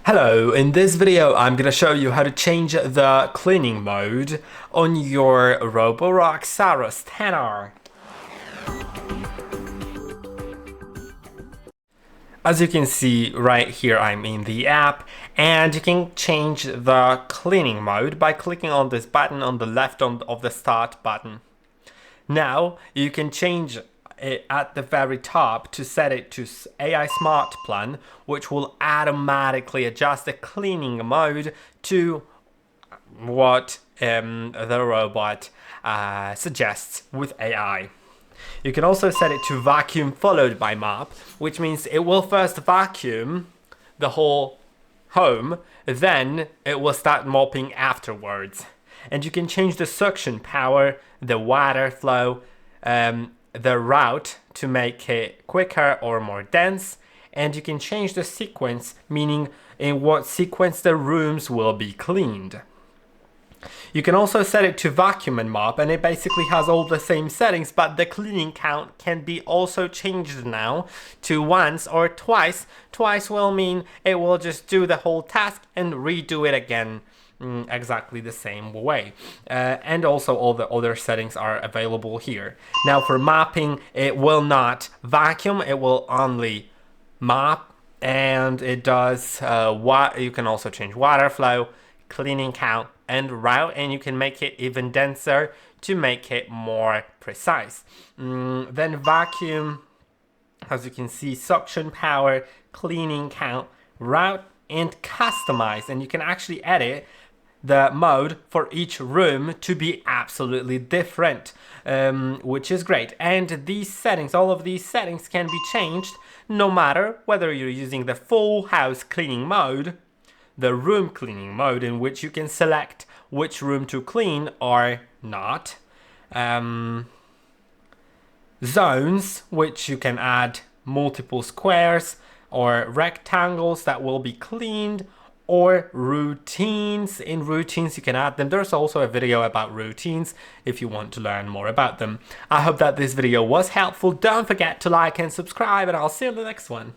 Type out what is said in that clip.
Hello, in this video I'm gonna show you how to change the cleaning mode on your ROBOROCK Saros 10R. As you can see right here, I'm in the app, and you can change the cleaning mode by clicking on this button on the left of the start button. Now you can change it at the very top to set it to AI Smart Plan, which will automatically adjust the cleaning mode to what the robot suggests with AI. You can also set it to vacuum followed by mop, which means it will first vacuum the whole home, then it will start mopping afterwards. And you can change the suction power, the water flow, the route to make it quicker or more dense, and you can change the sequence, meaning in what sequence the rooms will be cleaned. You can also set it to vacuum and mop, and it basically has all the same settings, but the cleaning count can be also changed now to once or twice. Twice will mean it will just do the whole task and redo it again exactly the same way. And also all the other settings are available here. Now for mopping, it will not vacuum, it will only mop, and it does you can also change water flow, cleaning count, and route, and you can make it even denser to make it more precise. Then vacuum, as you can see, suction power, cleaning count, route, and customize, and you can actually edit the mode for each room to be absolutely different, which is great. And these settings, all of these settings can be changed no matter whether you're using the full house cleaning mode, the room cleaning mode, in which you can select which room to clean or not, zones, which you can add multiple squares or rectangles that will be cleaned, or routines. In routines you can add them. There's also a video about routines if you want to learn more about them. I hope that this video was helpful. Don't forget to like and subscribe, and I'll see you in the next one.